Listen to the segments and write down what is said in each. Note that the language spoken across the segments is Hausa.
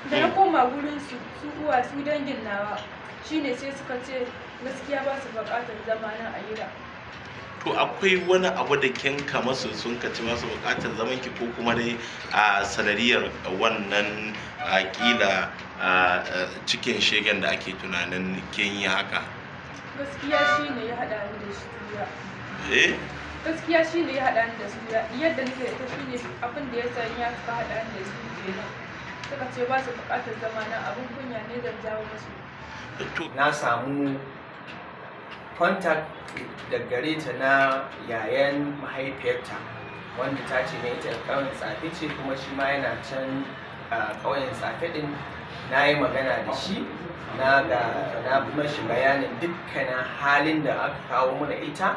da na koma gurin su uwa su dangin nawa shine sai suka ce gaskiya ba su buƙatar zama nan a gida. To akwai wani abu da kin kama su sun kaci ba su buƙatar zaman ki ko kuma dai a sanadiyar wannan kila cikin shegen da ake tunanin kin yi haka? Gaskiya shine ya haɗa ni da su gaskiya shine ya haɗa ni da su yadda nake da ita shine abin da ya sanya suka haɗa ni da su kenan. Suka ce ba su buƙatar zama nan, abin kunya ne zan jawo musu. Na samu contact da gare ta na yayan mahaifiyarta wanda ta ce ne ita ƙauyen Tsafe ce kuma shi ma yana can ƙauyen Tsafe din. Na yi magana da shi na mashi bayanin dukkanin halin da aka kawo mana ita,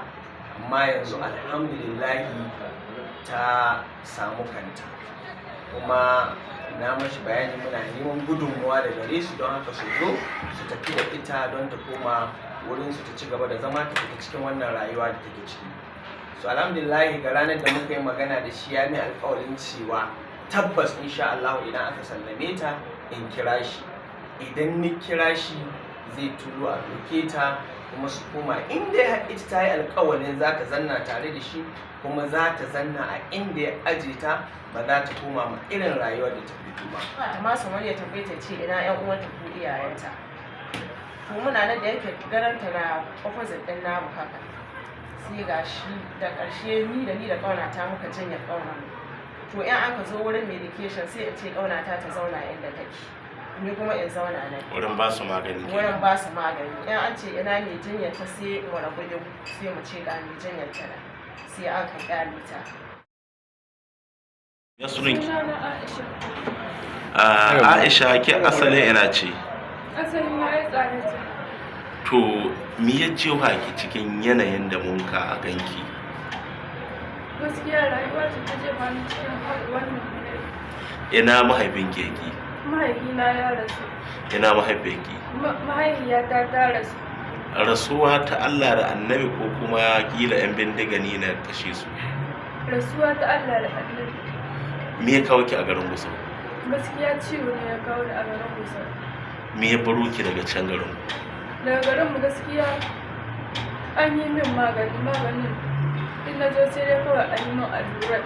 amma yanzu alhamdulillahi ta samu kanta, kuma na mashi bayani muna neman gudunmuwa da gare su don haka su zo su tafi da ita don ta koma wurin su ta ci gaba da zama ta fita cikin wannan rayuwa da take ciki. So alhamdulillah ga ranar da muka yi magana da shi ya mai alƙawarin cewa tabbas insha Allah idan aka sallame ta in kira shi, idan ni kira shi zai turo a doke ta kuma su koma inda ya ita ta yi alƙawarin za ta zanna tare da shi kuma za ta zanna a inda ya aje ta, ba za ta koma ma irin rayuwar da ta fito ba. Amma Samariya ta bai ta ce ina ƴan uwanta ko iyayenta. To muna nan da yake garanta na opposite ɗin namu haka. Sai gashi da ƙarshe ni da ƙaunata muka janye ƙauna. To in aka zo wurin medication sai in ce ƙaunata ta zauna inda take. Ni kuma in zauna nan. Wurin ba su magani. Wurin ba su magani. In an ce ina mai jinyar ta sai mu rabu da sai mu ce ga mai jinyar ta nan. Sai aka ƙyale ta. Ya sunanki? Sunana Aisha. Aisha ke asalin ina ce? Asalin na ya Tsare ce. To me ya jefa ki cikin yanayin da mun ka a ganki? Gaskiya rayuwa ce ta jefa ni cikin wannan yanayi. Ina mahaifinki yake? Mahaifina ya rasu. Ina mahaifinki? Mahaifiyata ta rasu. Rasuwa ta Allah da Annabi ko kuma kila yan bindiga ne na kashe su? Rasuwa ta Allah da Annabi. Me ya kawo ki a garin Gusau? Gaskiya ciwo ne ya kawo ni a garin Gusau. Me ya baro ki daga can garin? Daga garinmu gaskiya an yi min maganin in na zo sai dai kawai an yi min allurar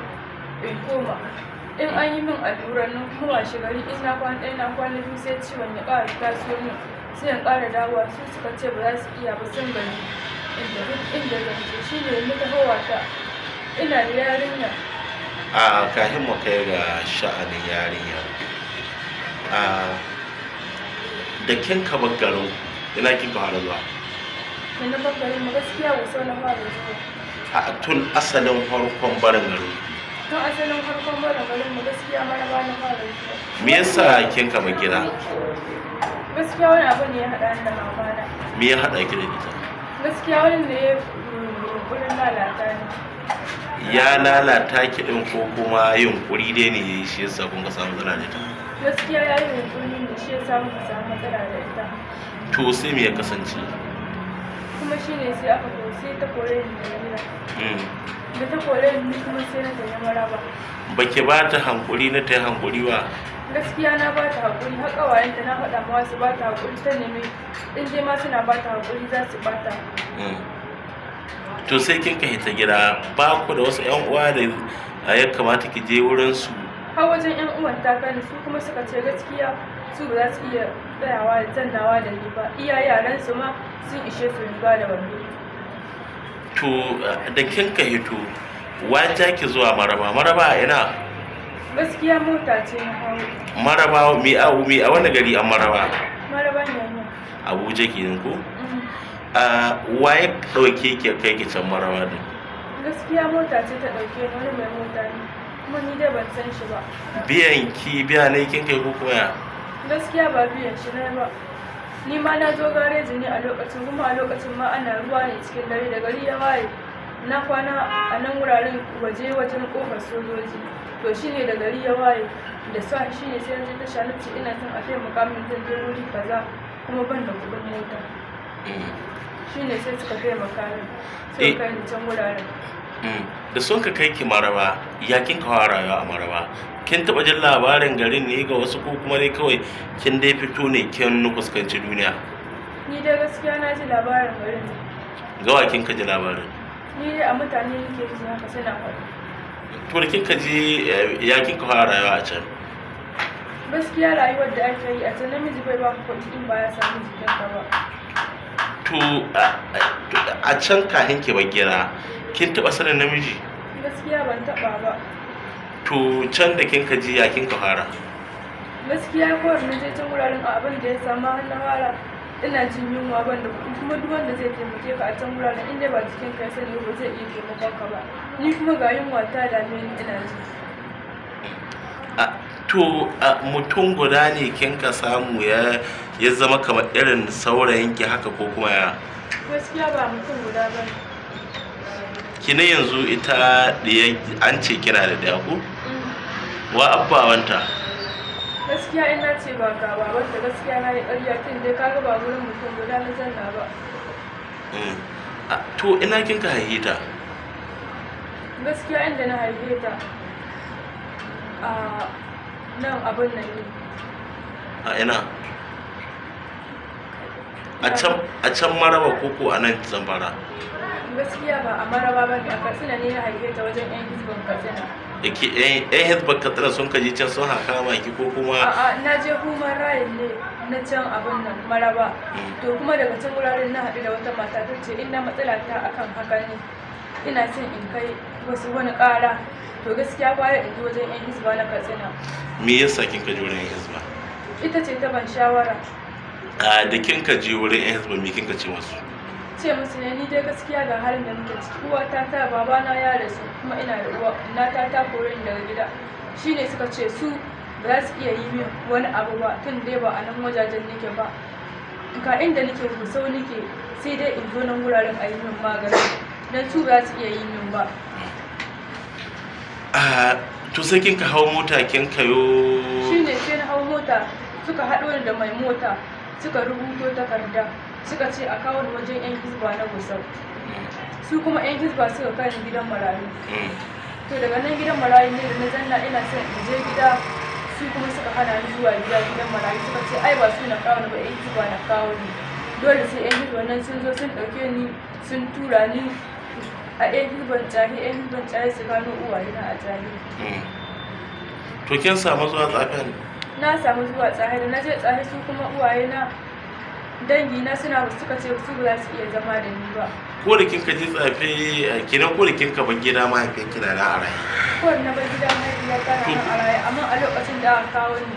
in koma. In an yi min allurar nan kuma washe gari in na kwana ɗaya na kwana biyu sai ciwon ya ƙara taso min sai in ƙara dawowa su suka ce ba za su iya ba sun gani inda zan je shi ne ni ta hawa ta ina da yarinya. Kafin mu kai ga sha'anin yarinya, da kin ka bar garin ina kin ka fara zuwa? Da na bar garin mu gaskiya Gusau na fara zuwa. Tun asalin farkon barin garin? Tun asalin farkon barin garin mu gaskiya Maraba na fara zuwa. Me yasa kin ka bar gida? Gaskiya wani abu ne ya haɗa ni da mamana. Me ya haɗa ki da ita? Gaskiya wani ne ya yunƙurin lalata ni. Ya lalata ki ɗin ko kuma yunƙuri dai ne shi yasa kun ka samu matsala da ita? Gaskiya ya yi yunƙuri ne shi yasa muka samu matsala da ita. To sai me ya kasance? Kuma shi ne sai aka sai ta kore ni da gida. Da ta kore ni kuma sai na tafi Maraba. Baki ba ta hankuri na ta yi hankuri ba? Gaskiya na ba ta haƙuri, har ƙawayenta na faɗa ma su ba ta haƙuri, ta nemi in dai ma suna ba ta haƙuri za su ba ta. To sai kin ka hita gida, ba ku da wasu 'yan uwa da ya kamata ki je wurin su? Har wajen 'yan uwan ta kani su kuma suka ce gaskiya su ba za su iya tsayawa da zannawa da ni ba, iya yaran su ma sun ishe su riga da wando. To da kin ka hito wajen ki zuwa Maraba ina? Gaskiya mota ce na hawo. Maraba mi a wani gari an Maraba? Maraban Yanya. Abuja kenan ko? Waye ɗauke ki kai ki can Maraba din? Gaskiya mota ce ta ɗauke ni, wani mai mota ne kuma ni dai ban san shi ba. Biya ne kin kai ko koya? Gaskiya ba biyan shi ne ba. Ni ma na zo gareji ne a lokacin, kuma a lokacin ma ana ruwa ne cikin dare, da gari ya waye na kwana a nan wuraren wajen kofar sojoji. To shi ne da gari ya waye da sa shi ne sai na je tasha na ce ina son a taimaka min zan je wuri kaza kuma ban da kuɗin mota. Shi ne sai suka taimaka min sai kai ni can wuraren. Da sun ka kai ki Maraba, ya kin ka fara rayuwa a Maraba? kin taɓa jin labarin garin ne ga wasu ko kuma dai kawai kin dai fito ne kin fuskanci duniya? Ni dai gaskiya na ji labarin garin ne. Gawa kin ka ji labarin? Ni dai a mutane nake ji haka suna faɗi. To da kin ka ji ya kin ka fara rayuwa a can? Gaskiya rayuwar da ake yi a can namiji bai ba kuɗi in ba ya samu jikinka ba. To a can kahin ki bagira kin taɓa sanin namiji? Gaskiya ban taɓa ba. To can da kin ka ji ya kin ka fara? Gaskiya ko na je can wuraren a abin da ya samu har na fara ina jin yunwa ban da kuɗi kuma duk wanda zai taimake ka a can wuraren inda ba jikin ka sani ba zai iya taimakon ka ba. Ni kuma ga yunwa ta dame ni ina ji. To mutum guda ne kin ka samu ya zama kamar irin saurayin ki haka ko kuma ya? Gaskiya ba mutum guda ba ne. Kina yanzu ita an ce kina da ɗaya ko? Wa abbawanta? Gaskiya ina ce ba ga babanta gaskiya na yi ƙarya tun dai kaga ba wurin mutum guda na zanna ba. To ina kin ka haihe ta? Gaskiya inda na haife ta a nan abin nan ne. A ina? A can Maraba koko a nan Zamfara? Gaskiya ba a Maraba ba ne, a Katsina ne na haife ta wajen 'yan Hizban Katsina. Yake 'yan Hizban Katsina sun kaji can sun haka maki ko kuma? A'a na je Human Rights ne na can abin nan Maraba. To kuma daga can wuraren na haɗu da wata mata ta ce ina matsala ta akan haka ne. Ina son in kai wani ƙara. To gaskiya baya in ji wajen 'yan Hizba na Katsina. Me yasa kin ka je wurin 'yan Hizba? Ita ce ta ban shawara. Da kin ka je wurin 'yan Hizba me kin ka ce masu? Ce musu ne ni dai gaskiya ga halin da muke ciki, uwata ta babana ya rasu kuma ina da uwa, innata ta kore ni daga gida. Shine suka ce su ba za su iya yi min wani abu ba tun dai ba a nan wajajen nake ba. Ga inda nake Gusau nake sai dai in zo nan wuraren a yi min magani dan su ba za su iya yi min ba. To sai kin ka hau mota kin kayo? Shine sai na hau mota suka haɗo ni da mai mota suka rubuto takarda suka ce a kawo wajen 'yan Hizba na Gusau. Su kuma 'yan Hizba suka kai ni gidan marayu. To daga nan gidan marayu ne da na zanna ina son in je gida su kuma suka hana ni zuwa gidan marayu suka ce ai ba su na kawo ni ba 'yan Hizba na kawo ni. Dole sai 'yan Hizba nan sun zo sun ɗauke ni sun tura ni a 'yan Hizban Tsahi su gano uwayena a Tsahi. To kin samu zuwa Tsafi? Na samu zuwa Tsahi da na je Tsahi su kuma uwayena dangi na suka ce su ba za su iya zama da ni ba. Ko da kin ka ji Tsafi kinan ko da kin ka bar gida mahaifin kina na a raye? Ko da na bar gida mahaifiyar ta na a raye amma a lokacin da aka kawo ni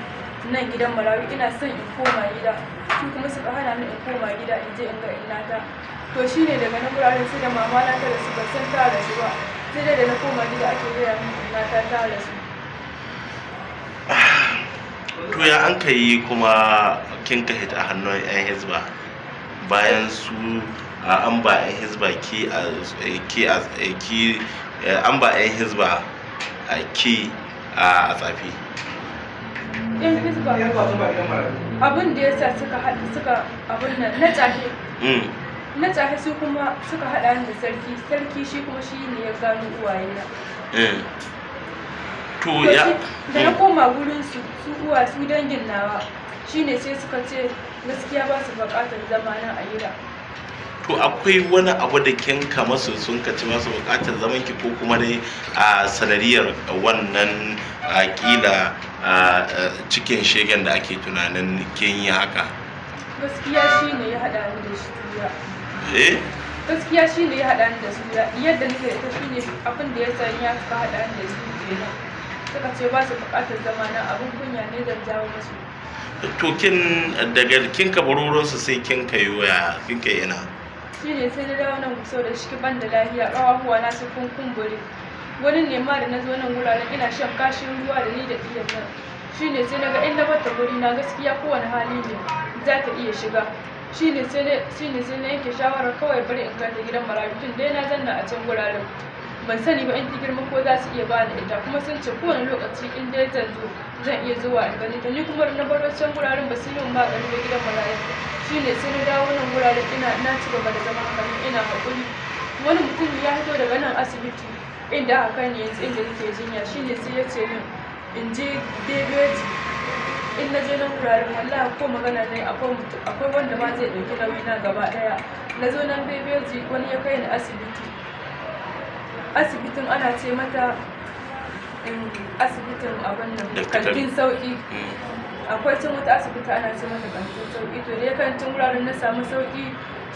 nan gidan marayu ina son in koma gida su kuma suka hana ni in koma gida in je in ga innata. To shine daga nan wuraren sai da mama na ta rasu ban san ta rasu ba sai dai da na koma gida ake gaya min innata ta rasu. To ya an ka yi kuma kin ka hita a hannun 'yan Hizba bayan su an ba 'yan Hizba an ba 'yan Hizba ki a Tsafi? 'Yan Hizba abin da ya sa suka abin nan na Tsafi. Na Tsafi su kuma suka haɗa ni da sarki shi kuma shi ne ya gano uwayena. To ya da na koma gurin su dangin nawa shine sai suka ce gaskiya ba su buƙatar zama nan a gida. To akwai wani abu da kin kama su sun kaci masu buƙatar zaman ki ko kuma dai a sanadiyar wannan kila cikin shegen da ake tunanin kin yi haka? Gaskiya shine ya haɗa ni da su ya. Gaskiya shine ya haɗa ni da su ya. Yadda nake da ita shine abin da ya sanya suka haɗa ni da su kenan. Suka ce ba su buƙatar zama na abin kunya ne zan jawo musu. To daga kin ka baroron su sai kin ka yi waya kin ka yana? Shine sai na dawo nan Gusau da shi ban da lafiya ƙawahuwa na su kumbure. Wani ne ma da na zo nan wuraren ina shan kashin ruwa da ni da iyan nan. Shine sai na ga in na bata guri na gaskiya kowane hali ne za ta iya shiga. Shine sai na yanke shawarar kawai bari in kai ta gidan marayu tun dai na zanna a can wuraren. Ban sani ba in ta girma ko za su iya bani ita kuma sun ce kowane lokaci in dai zan zo zan iya zuwa in gani ta ni kuma na bar can wuraren ba su yi magani ba gidan marayu. Shine sai na dawo nan wuraren na ci gaba da zama haka ina haƙuri. Wani mutum ya fito daga nan asibiti inda aka kai ni yanzu inda nake jinya shine sai ya ce min in je bebeji in na je nan wuraren wallahi ko magana ne akwai wanda ma zai ɗauki nauyi na gaba ɗaya. Na zo nan bebeji wani ya kai ni asibitin ana ce mata asibitin abin nan kantin sauki. Akwai can wata asibiti ana ce mata kantin sauki, to dai kantin wuraren na samu sauki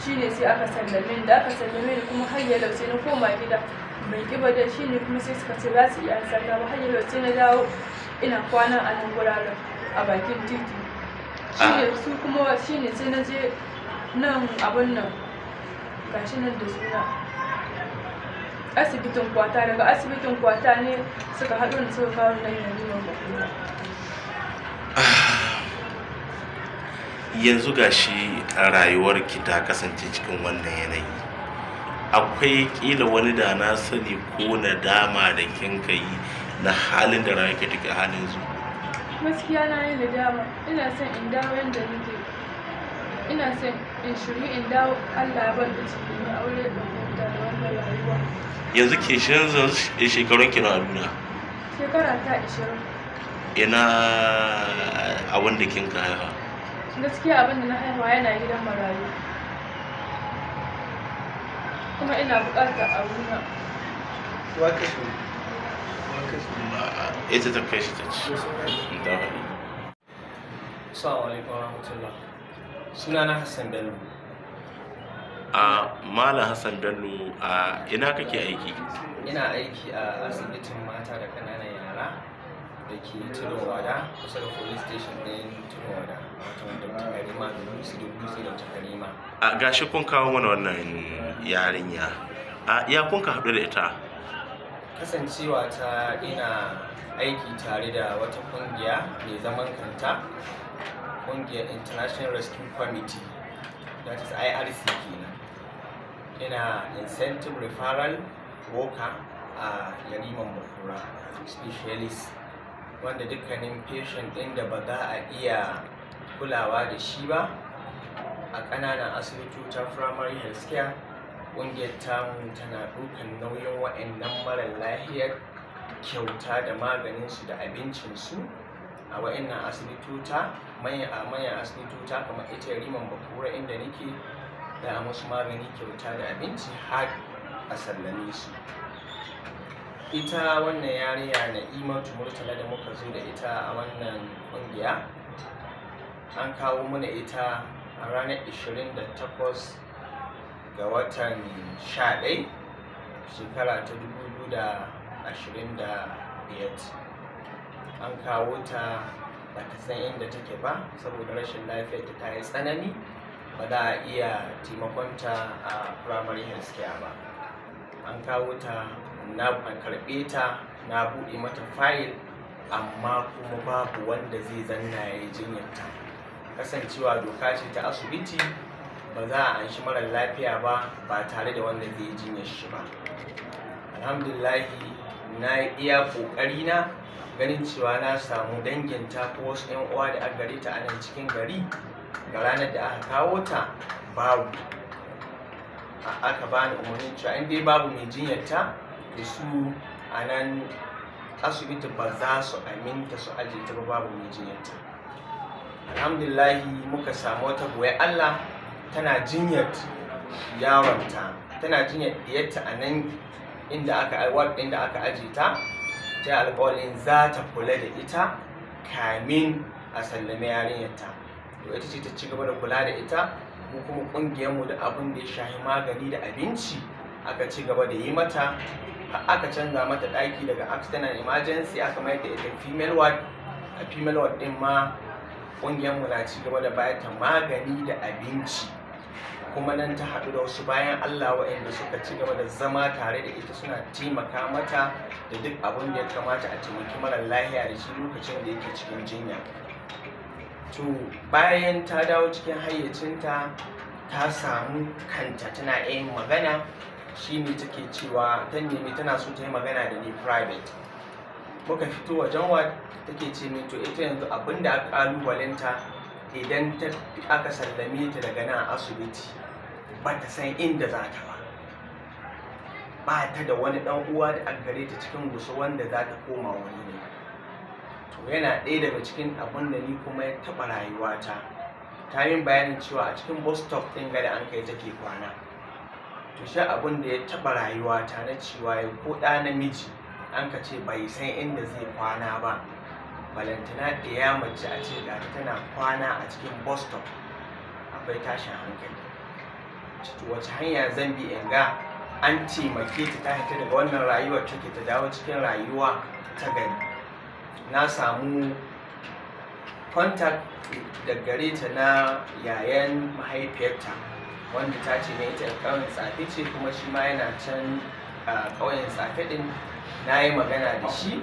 shine sai aka sallame ni. Da aka sallame ni kuma har yalau sai na koma gida mai kiba da shine kuma sai suka ce za su iya saka ba, har yalau sai na dawo ina kwana a nan wuraren a bakin titi. Shine su kuma shine sai na je nan abin nan gashi nan da suna asibitin Kwata. Daga asibitin Kwata ne suka haɗo ni suka kawo nan Yariman Bakura. Yanzu gashi rayuwarki ta kasance cikin wannan yanayi, akwai kila wani da na sani ko nadama da kin kai na halin da rayuwarki take a halin yanzu? Gaskiya na yi nadama, ina son in dawo yanda nake, ina son in shiryu in dawo. Allah ya bar da ciki na aure da huta da wannan rayuwa. Yanzu ke shekarun ki na duniya? Shekara ta 20. Ina abin da kin ka haifa? Gaskiya abin da na haifa yana gidan marayu, kuma ina buƙatar abuna. Ita ta kai shi ta ci. Assalamu alaikum warahmatullah. Sunana Hassan Bello. Malam Hassan Bello, ina kake aiki? Ina aiki a asibitin mata da ƙananan yara da ke Tudun Wada, kusa da police station ɗin Tudun Wada, wato Dr. Karima da Dutse Dr. Karima. Gashi kun kawo mana wannan yarinya. Ya kun ka haɗu da ita? Kasancewa ta ina aiki tare da wata ƙungiya mai zaman kanta, ƙungiyar International Rescue Committee, that is IRC kenan. Ina incentive referral worker a Yariman Bakura specialist, wanda dukkanin patient ɗin da ba za a iya kulawa da shi ba a ƙananan asibitocin primary health care, ƙungiyar tamu tana ɗaukar nauyin wa'annan mara lahiyar kyauta da maganinsu da abincinsu a wa'annan asibitota, manyan asibitota kamar ita Yariman Bakura inda nake, da a musu magani kyauta da abinci har a sallame su. Ita wannan yarinya Na'imatu Murtala da muka zo da ita a wannan ƙungiya, an kawo mana ita a ranar 28 ga watan 11 shekara ta 2025. An kawo ta ba ta san inda take ba saboda rashin lafiyar ta yi tsanani, ba za a iya taimakonta a primary health care ba. An kawo ta, na karɓe ta, na buɗe mata fayil, amma kuma babu wanda zai zanna ya yi jinyarta. Kasancewa doka ce ta asibiti, ba za a anshi marar lafiya ba tare da wanda zai yi jinyar shi ba. Alhamdulillahi, na yi iya ƙoƙari na ganin cewa na samu danginta ko wasu 'yan uwa da aka gare ta a nan cikin gari. Ga ranar da aka kawo ta babu, aka bani umarnin cewa in dai babu mai jinyarta da su a nan asibiti ba za su aminta su ajiye ta ba babu mai jinyarta. Alhamdulillahi, muka samu wata goyar Allah tana jinyar yaronta, tana jinyar diyarta a nan inda aka ajiye ta. Ta alƙawarin za ta kula da ita kamin a sallame yarinyarta. To ita ce ta ci gaba da kula da ita, mu kuma ƙungiyarmu da abin da ya shahi magani da abinci aka ci gaba da yi mata, aka canza mata ɗaki daga accident and emergency aka mayar da ita female ward. A female ward ɗin ma ƙungiyarmu na ci gaba da bayar ta magani da abinci, kuma nan ta haɗu da wasu bayan Allah waɗanda suka ci gaba da zama tare da ita, suna taimaka mata da duk abin da ya kamata a taimaki mara lahiya da shi lokacin da yake cikin jinya. To bayan ta dawo cikin hayyacinta, ta samu kanta tana yin magana, shi ne take cewa ta nemi tana so ta yi magana da ni private. Muka fito wajen wa take ce min to ita yanzu abin da aka ƙalubalenta idan aka sallame ta daga nan asibiti ba ta san inda za ta ba ta da wani dan uwa da aka gare ta cikin gusu wanda za ta koma wani ne. to yana ɗaya daga cikin abun da ni kuma ya taɓa rayuwata. Ta min bayanin cewa a cikin bus stop ɗin gada an kai take kwana. To shi abun da ya taɓa rayuwata na cewa ko ɗa namiji an ka ce bai san inda zai kwana ba, balantana ɗaya mace a ce ga tana kwana a cikin bus stop, akwai tashin hankali. Wace hanya zan bi in ga an taimake ta fita daga wannan rayuwar take ta dawo cikin rayuwa ta gari? Na samu contact da gare ta na yayan mahaifiyarta, wanda ta ce ne ita ƙauyen Tsafe ce, kuma shi ma yana can ƙauyen Tsafe ɗin. Na yi magana da shi,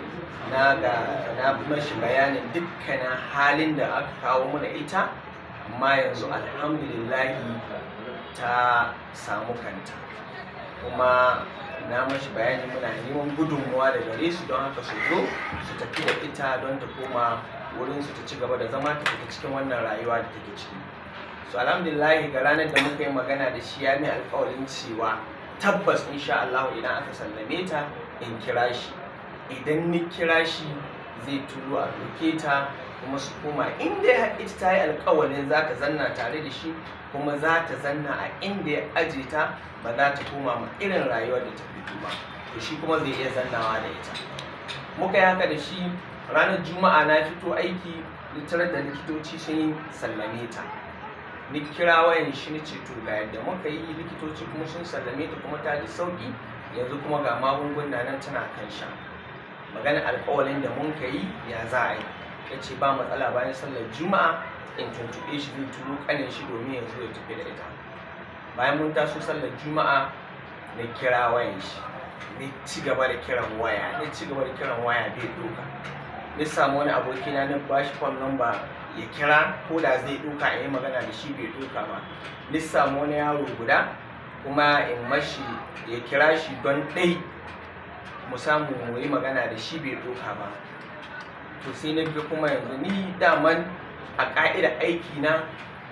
na mashi bayanin dukkanin halin da aka kawo mana ita, amma yanzu alhamdulillahi ta samu kanta, kuma na mashi bayani muna neman gudunmuwa da gare su don haka su zo su tafi da ita don ta koma wurin su ta ci gaba da zama ta fita cikin wannan rayuwa da take ciki. So alhamdulillah ga ranar da muka yi magana da shi ya mai alƙawarin cewa tabbas insha Allah idan aka sallame ta in kira shi, idan ni kira shi zai turo a doke ta kuma su koma inda ita ta yi alƙawarin za ta zanna tare da shi, kuma za ta zanna a inda ya aje ta, ba za ta koma ma irin rayuwar da ta fito ba, to shi kuma zai iya zannawa da ita. Muka yi haka da shi. Ranar Juma'a na fito aiki, tarar da likitoci sun yi sallame ta. Ni kira wayan shi ni ce to ga yadda muka yi, likitoci kuma sun sallame ta kuma ta ji sauki, yanzu kuma ga magunguna nan tana kan sha. Maganar alƙawalin da mun ka yi ya za a yi, ya ce ba matsala bayan sallar Juma'a in tuntuɓe shi zai turo ƙanin shi domin ya zo ya tafi da ita. Bayan mun taso sallar Juma'a na kira wayan shi, ni ci gaba da kiran waya bai ɗauka. Ni samu wani abokina na bashi phone number ya kira ko da zai ɗauka in yi magana da shi bai ɗauka ba. Ni samu wani yaro guda kuma in mashi ya kira shi don ɗai mu samu mu yi magana da shi bai ɗauka ba. To sai na ga kuma yanzu ni daman a ƙa'idar aiki na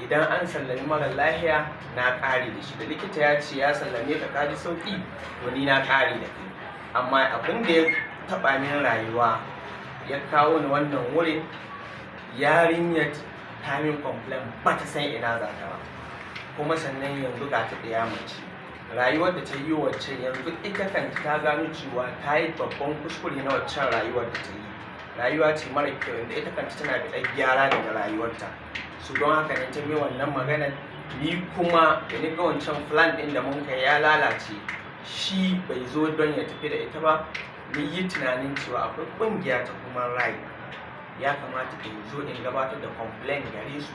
idan an sallami mara lahiya na ƙare da shi, da likita ya ce ya sallame ka kaji sauƙi, to ni na ƙare da kai. Amma abin da ya taɓa min rayuwa ya kawo ni wannan wurin, yarinyar ta min complain ba ta san ina za ta ba, kuma sannan yanzu ga ta ɗaya mace. Rayuwar da ta yi waccan yanzu ita kanta ta gano cewa ta yi babban kuskure na waccan rayuwar da ta yi. Rayuwa ce mara kyau, inda ita kanta tana da ɗan gyara daga rayuwarta. Su don haka ne ta mai wannan maganar. Ni kuma da ni ga wancan plan ɗin da mun kai ya lalace, shi bai zo don ya tafi da ita ba, ni yi tunanin cewa akwai ƙungiya ta human right, ya kamata in zo in gabatar da complaint gare su,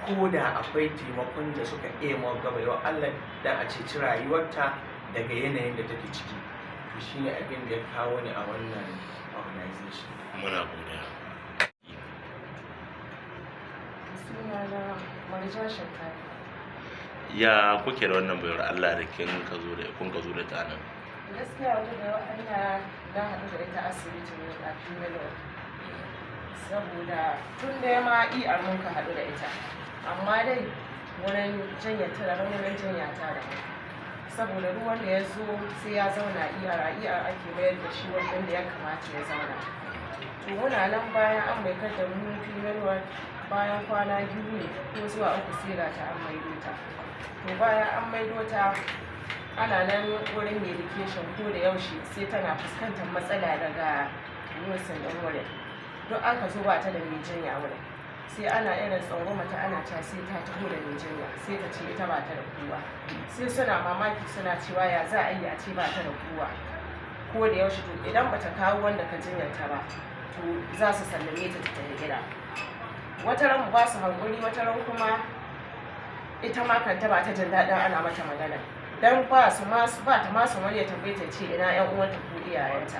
ko da akwai taimakon da suka iya gaba yau Allah dan a ceci rayuwarta daga yanayin da take ciki. To shine abin da ya kawo ni a wannan organization. Muna godiya. Sunana Marja Shankari. Ya kuke da wannan bayar Allah da kun ka zo da ta nan? Gaskiya wata da Allah na haɗu da ita asibiti ne a Female, saboda tun da ma ER mun ka haɗu da ita, amma dai wurin janyata da wurin janyata da saboda ruwan da ya zo sai ya zauna ER ake bayar da shi wanda ya kamata ya zauna. To muna nan bayan an mai da mu Female, bayan kwana 2 ne ko zuwa 3 sai ga ta an maido ta. To bayan an maido ta ana nan wurin medication ko da yaushe sai tana fuskantar matsala daga nursing ɗin wurin. Duk aka zo ba ta da mai jinya wurin, sai ana irin tsangwama mata ana ta sai ta taho da mai jinya, sai ta ce ita ba ta da kowa. Sai suna mamaki suna cewa ya za a yi a ce ba ta da kowa ko da yaushe. To idan bata kawo wanda ka jinyarta ba, to za su sallame ta ta tafi gida. Wata ran ba su hankuri, wata ran kuma ita ma kanta ba ta jin daɗin ana mata magana, dan ba ta masu murya tambaye ta ce ina ƴan uwanta ko iyayenta.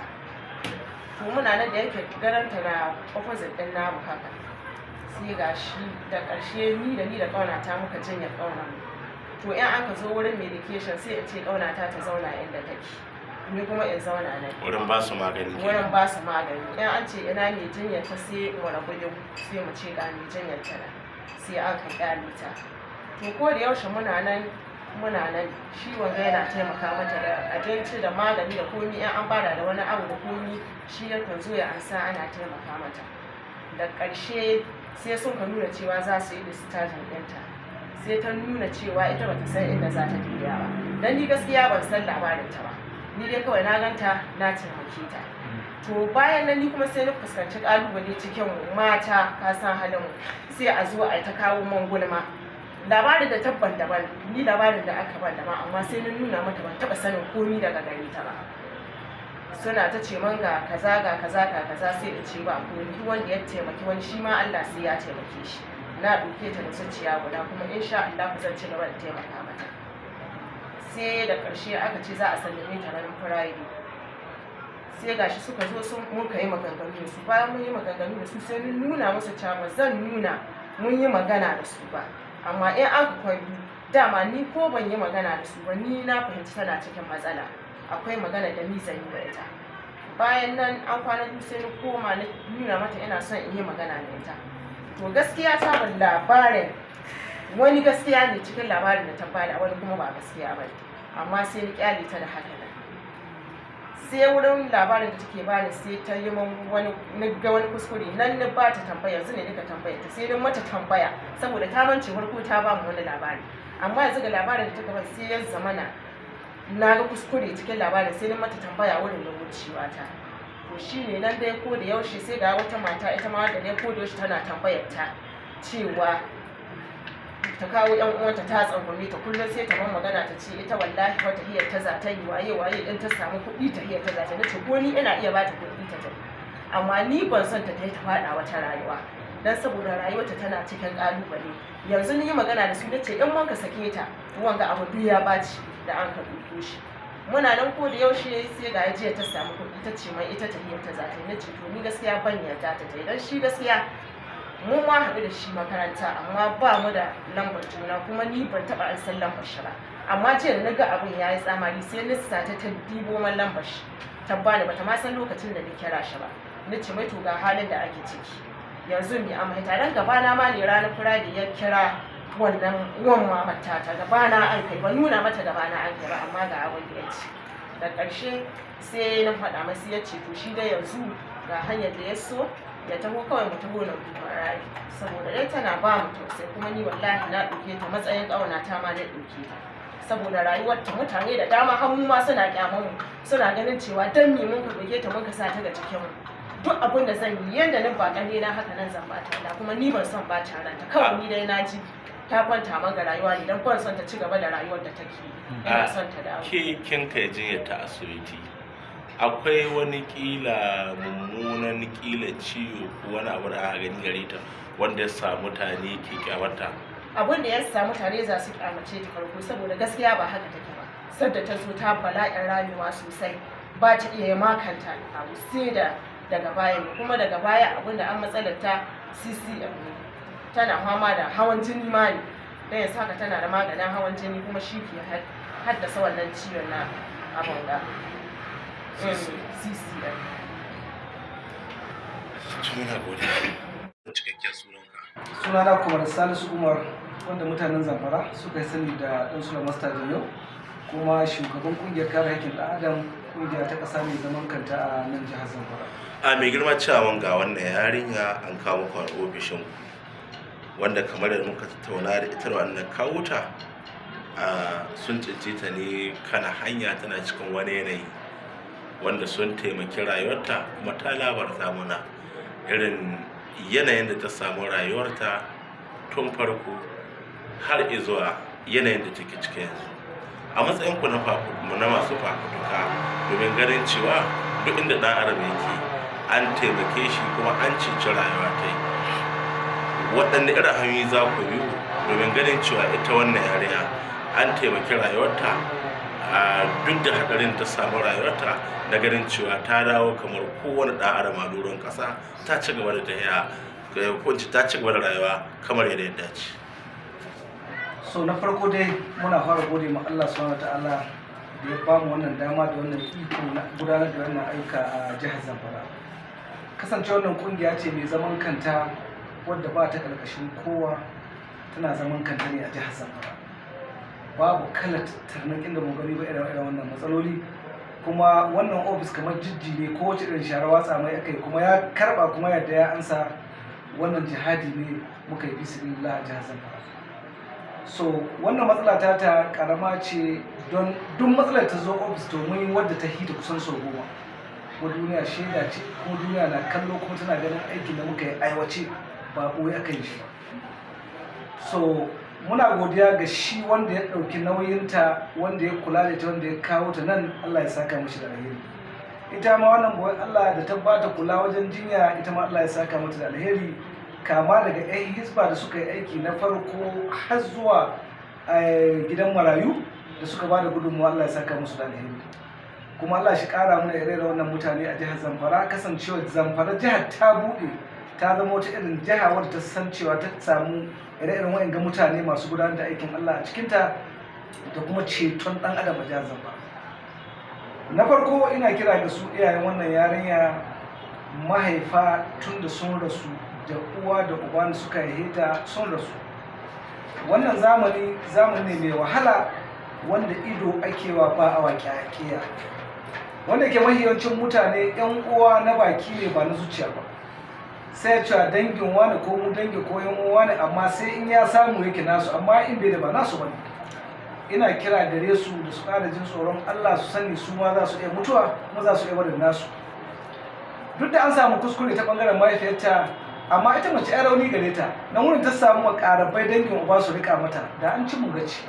To muna nan da yake garanta na opposite ɗin namu haka, sai ga shi da ƙarshe ni da ƙaunata muka jinya ƙaunar mu. To in aka zo wurin medication sai in ce ƙaunata ta zauna inda take, ni kuma in zauna nan Wurin ba su magani. wurin ba su magani. In an ce ina mai jinyar ta sai in wani gudun sai mu ce ga mai jinyar ta nan, sai aka ƙyale ta. To ko da yaushe muna nan shi wanga yana taimaka mata da abinci da magani da komi, in an bada da wani abu da komi shi yakan zo ya ansa ana taimaka mata. da ƙarshe sai sun ka nuna cewa za su yi discharging ɗinta, sai ta nuna cewa ita bata san inda za ta biya ba, dan ni gaskiya ban san labarin ta ba, ni dai kawai na ganta na taimake ta. To bayan nan ni kuma sai na fuskanci kalubale cikin mata, ka san halin sai a zo a ta kawo man gulma, labarin da tabban daban, ni labarin da aka ban daban, amma sai na nuna mata ban taba sanin komi daga gare ta ba. Suna ta ce man ga kaza ga kaza ga kaza, sai in ce ba ko duk wanda ya taimaki wani shi ma Allah sai ya taimake shi. Na ɗauke ta da zuciya guda kuma insha Allah zan ci gaba da taimaka mata. Sai da ƙarshe aka ce za a sallame ta ranar Friday. Sai gashi suka zo sun mun kai maganganu da su, bayan mun yi maganganu da su sai mun nuna musu cewa zan nuna mun yi magana da su ba, amma in an kwaidu dama ni ko ban yi magana da su ba, ni na fahimci tana cikin matsala, akwai magana da ni zan yi da ita. Bayan nan an kwana biyu sai na koma na nuna mata ina son in yi magana da ita. To gaskiya ta ban labarin wani gaskiya ne cikin labarin da ta bada, wani kuma ba gaskiya ba, amma sai ni kyale ta da haka nan. Sai wurin labarin da take bani sai ta yi wani ga wani kuskure nan na ba ta tambaya, yanzu ne nika tambaya ta, sai na mata tambaya saboda ta mance farko ta ba mu wani labari, amma yanzu ga labarin da take ba sai ya zamana na ga kuskure cikin labarin, sai na mata tambaya wurin da wucewa ta. To shine nan dai ko da yaushe sai ga wata mata ita ma da ne ko da yaushe tana tambayar ta cewa ta kawo yan uwanta ta tsangwame ta, kullum sai ta ban magana ta ce ita wallahi wata hiyar ta za ta yi waye din ta samu kuɗi ta hiyar ta za ta nace ko ni ina iya bata kuɗi ta tafi, amma ni ban son ta ta faɗa wata rayuwa, dan saboda rayuwarta tana cikin ƙalubale. Yanzu ni yi magana da su nace in mun ka sake ta wanga abu duk ya baci da an ka duko shi. Muna nan ko da yaushe sai ga jiya ta samu kuɗi ta ce mai ita ta hiyar ta za ta yi, nace to ni gaskiya ban yarda ta yi, dan shi gaskiya mu ma haɗu da shi makaranta amma ba mu da lambar juna, kuma ni ban taɓa an san lambar shi ba, amma jiya da na ga abin ya yi tsamari sai na sa ta dibo man lambar shi ta bani, bata ma san lokacin da na kira shi ba. Na ce mai to ga halin da ake ciki yanzu mi amma ita dan gabana ma ne ranar Friday ya kira wannan uwan mamata ta gabana an kai, ba nuna mata gabana an kai ba, amma ga abin da ya ce. Da ƙarshe sai na faɗa masa ya ce to shi dai yanzu ga hanyar da ya so ya taho kawai mu taho na duba rayu, saboda dai tana ba mu tausayi, kuma ni wallahi na ɗauke ta matsayin ƙauna ta ma na ɗauke ta, saboda rayuwar ta mutane da dama har mu ma suna kyaman mu, suna ganin cewa dan me mun ka ɗauke ta mun ka sa ta ga cikin mu, duk abin da zan yi yanda na ba ƙane na haka nan zan bata da, kuma ni ban son bata ranta, kawai ni dai na ji ta kwanta man ga rayuwa ne dan ban son ta ci gaba da rayuwar da take, ina son ta dawo. Ke kin kai jinya ta asibiti, akwai wani kila mummunan kila ciwo ko wani abu da aka gani gare ta wanda ya sa mutane ke kyamarta? Abin da ya sa mutane za su kyamace ta farko saboda gaskiya ba haka take ba, sadda ta zo ta bala'in ramewa sosai, ba ta iya makanta abu sai da daga baya ne, kuma daga baya abin da an matsalar ta CCM ne, tana fama da hawan jini ma ne, dan yanzu haka tana da maganin hawan jini kuma shi ke haddasa wannan ciwon na abin da CCM. Muna godiya. Cikakken sunanka. Sunana Kumar Salisu Umar, wanda mutanen Zamfara suka yi sani da ɗan Sula Master Jayo, kuma shugaban ƙungiyar kare haƙƙin ɗan Adam, ƙungiya ta ƙasa mai zaman kanta a nan jihar Zamfara. A mai girma cewa ga wannan yarinya an kawo muku a ofishin wanda kamar da muka tattauna da ita wannan kawo ta sun tsince ta ne kana hanya tana cikin wani yanayi wanda sun taimaki rayuwarta, kuma ta labarta muna irin yanayin da ta samu rayuwarta tun farko har zuwa yanayin da take ciki yanzu. A matsayin ku na masu fafutuka domin ganin cewa duk inda ɗan adam yake an taimake shi kuma an cici rayuwa ta yi, waɗanne irin hanyoyi za ku biyu domin ganin cewa ita wannan yarinya an taimaki rayuwarta duk da haɗarin ta samu rayuwarta, da ganin cewa ta dawo kamar kowane ɗan adam a doron ƙasa, ta ci gaba da tafiya ta ci gaba da rayuwa kamar yadda ya dace. So na farko dai muna fara gode ma Allah subhanahu wataala da ya bamu wannan dama da wannan iko na gudanar da wannan aika a jihar Zamfara. Kasance wannan kungiya ce mai zaman kanta wadda ba ta karkashin kowa, tana zaman kanta ne a jihar Zamfara. Babu kalar tarnakin da mu gani ba irin wannan matsaloli, kuma wannan ofis kamar jijji ne ko wace irin shara watsa mai akai, kuma ya karba kuma yadda ya ansa wannan jihadi ne muka yi bismillah a jihar Zamfara. So wannan matsala ta karama ce, don duk matsalar ta zo ofis to mun yi wadda ta hita kusan sau 10, kuma duniya shaida ce, kuma duniya na kallo kuma tana ganin aikin da muka yi aiwace ba ɓoye aka yi shi ba. So muna godiya ga shi wanda ya ɗauki nauyinta, wanda ya kula da ita, wanda ya kawo ta nan, Allah ya saka mishi da alheri. Ita ma wannan boye Allah da ta bata kula wajen jinya, ita ma Allah ya saka mata da alheri, kama daga 'yan hisba da suka yi aiki na farko har zuwa gidan marayu da suka bada gudunmawa, Allah ya saka musu da alheri. Kuma Allah shi kara mana ire wannan mutane a jihar Zamfara, kasancewa Zamfara jihar ta buɗe, ta zama wata irin jiha wadda ta san cewa ta samu ire-iren wa'in ga mutane masu gudanar da aikin Allah a cikinta da kuma ceton ɗan adam a jihar Zamfara. Na farko ina kira ga su iyayen wannan yarinya, mahaifa tun da sun rasu, da uwa da uba da suka haife ta sun rasu. Wannan zamani ne mai wahala, wanda ido akewa ba a waƙiya, wanda ke mahiyancin mutane 'yan uwa na baki ne ba na zuciya ba. Sai cewa dangin wani ko mu dangi ko 'yan uwa ne, amma sai in ya samu yake nasu, amma in bai da ba nasu bane. Ina kira gare su da su ƙara jin tsoron Allah, su sani su ma za su iya mutuwa, kuma za su iya barin nasu. Duk da an samu kuskure ta bangaren mahaifiyarta, amma ita mace ai rauni gare ta, nan wurin ta samu makarabai dangin uba su rika mata, da an ci mugaci.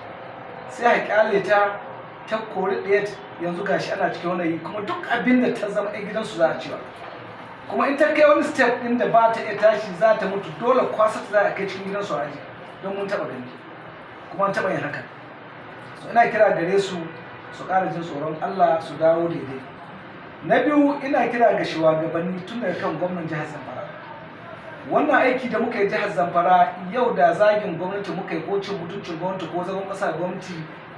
Sai a kyale ta kori ɗaya, yanzu gashi ana cikin wani, kuma duk abin da ta zama ɗan gidansu za a cewa. Kuma in ta kai wani step ɗin da ba ta iya tashi, za ta mutu, dole kwasa ta za a kai cikin gidansu a aji, don mun taɓa gani, kuma an taɓa yin haka. So ina kira gare su ƙara jin tsoron Allah, su dawo daidai. Na biyu, ina kira ga shugabanni tun daga kan gwamnan jihar Zamfara. Wannan aiki da muka yi jihar Zamfara, yau da zagin gwamnati muka yi, ko cin mutuncin gwamnati, ko zagon ƙasa gwamnati,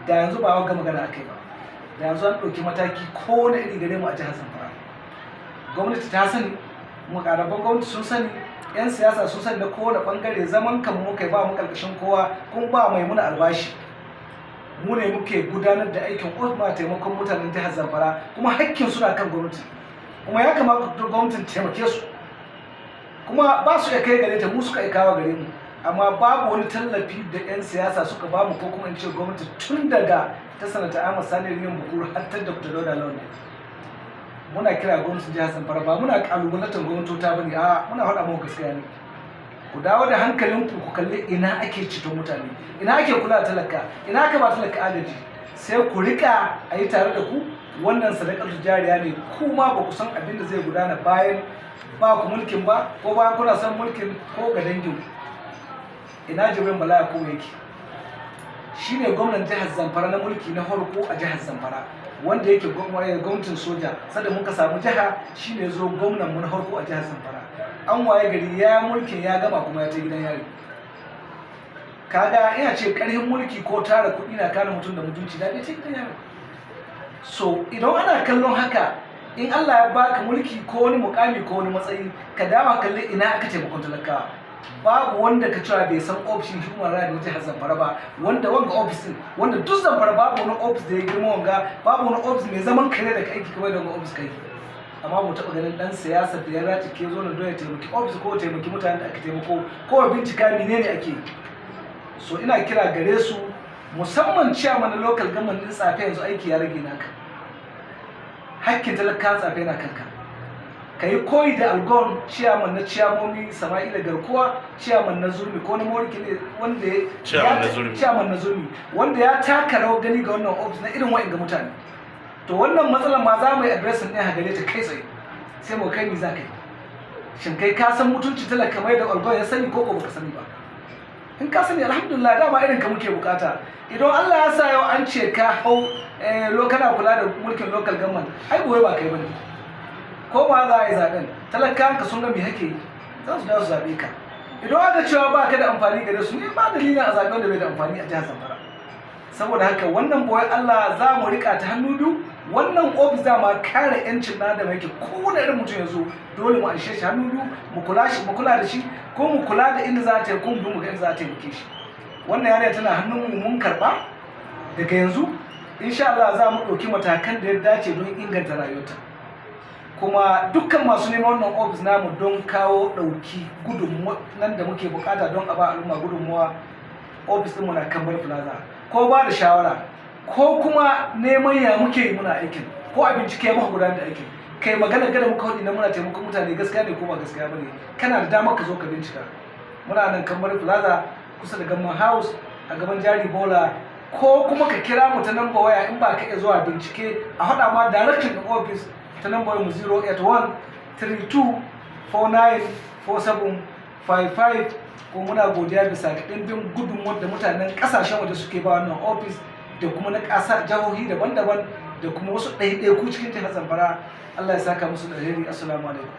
da yanzu ba wa magana aka yi ba, da yanzu an ɗauki mataki ko na iri gare mu a jihar Zamfara. Gwamnati ta sani, mukarraban gwamnati sun sani, 'yan siyasa sun sani, na kowane ɓangare zaman kan muka yi, ba mu ƙarƙashin kowa, kuma ba mai muna albashi. Mu ne muke gudanar da aikin ofma taimakon mutanen jihar Zamfara, kuma hakkin suna kan gwamnati, kuma ya kamata gwamnatin taimake su, kuma ba su iya kai gare ta, mu suka iya kawo gare mu, amma babu wani tallafi da 'yan siyasa suka ba mu, ko kuma in ce gwamnati tun daga ta sanata Ahmad Sani Riyan Bukuru har ta Dr. Dauda Lawal. Muna kira gwamnatin jihar Zamfara, ba muna kalubalantar gwamnatota bane, a muna faɗa muku gaskiya ne. Ku dawo da hankalinku, ku kalli ina ake ceton mutane, ina ake kula da talaka, ina aka ba talaka agaji, sai ku rika a yi tare da ku. Wannan sadakar jariya ne, kuma ba ku san abin da zai gudana bayan ba ku mulkin ba, ko bayan kuna son mulkin, ko ga dangin. Ina Jibrin Bala Yakubu yake, shine gwamnan jihar Zamfara na mulki na farko a jihar Zamfara, wanda yake gwamnatin soja. Sada muka samu jiha, shine zo gwamnan mu na farko a jihar Zamfara. An waye gari ya mulkin ya gama, kuma ya ta gidan yari. Kaga ina ce karhin mulki ko tara kuɗi na kana mutum da mutunci, da bai ta gidan yari. So idan ana kallon haka, in Allah ya baka mulki ko wani mukami ko wani matsayi, ka dawo kalli ina aka taimakon talakawa. Babu wanda ka cewa bai san ofishin human rights na jihar Zamfara ba, wanda wanga ofisin, wanda duk Zamfara babu wani ofis da ya girma wanga, babu wani ofis mai zaman kare da aiki kamar da wanga ofis kai. Amma mu taɓa ganin ɗan siyasa da ya race ke zo na don ya taimaki ofis, ko taimaki mutanen da aka taimako, ko bincika menene ake. So ina kira gare su, musamman chairman na local government din Tsafe, yanzu aiki ya rage naka. Hakkin talaka Tsafe na kanka. Ka yi koyi da algon chairman na ciyamomi Sama'ila Garkuwa, chairman na Zurmi, ko na Moriki ne wanda ya chairman na Zurmi, wanda ya taka rawar gani ga wannan ofis na irin wa'in ga mutane. To wannan matsalar ma za mu yi addressing ne a gare ta kai tsaye, sai mu kai ni za ka yi. Shin kai ka san mutunci talaka mai da algon ya sani, ko baka sani ba? In ka sani alhamdulillah, dama irin ka muke bukata. Idan Allah ya sa yau an ce ka hau kana kula da mulkin local government, ai gobe ba kai bane. Ko ma za a yi zaben, talakan ka sun ga me hake yi, za su dawo su zabe ka. Idan aka cewa ba ka da amfani gare su, ne ba dalilin a zaben da bai da amfani a jihar Zamfara. Saboda haka wannan boye Allah za mu rika ta hannu biyu. Wannan ofis da ma kare yancin da yake, kowane irin mutum ya zo dole mu anshe shi hannu biyu, mu kula da shi, ko mu kula da inda za ta yi, ko mu ga inda za ta taimake shi. Wannan yarinya tana hannun mu, mun karba. Daga yanzu insha Allah za mu ɗauki matakan da ya dace don inganta rayuwarta. kuma dukkan masu neman wannan ofis namu don kawo ɗauki gudunmuwa nan da muke bukata don a ba al'umma gudunmuwa, ofis ɗinmu na Kambar Plaza, ko ba da shawara ko kuma neman ya muke muna aikin ko a bincike ya muka gudanar da aikin, kai magana gada muka hudu na muna taimakon mutane gaskiya ne ko ba gaskiya bane, kana da damar ka zo ka bincika. Muna nan Kambar Plaza kusa da Gamman House a gaban Jari Bola, ko kuma ka kira mu ta namba waya in ba ka iya zuwa bincike a haɗa ma direction ɗin office ta namba mu 081 32 49 47 55. ko muna godiya bisa ga ɗimbin gudunmuwar da mutanen ƙasashen waje suke ba wannan office da kuma na ƙasa jihohi daban-daban da kuma wasu ɗaiɗaiku cikin jihar Zamfara. Allah ya saka musu da alheri. Assalamu alaikum.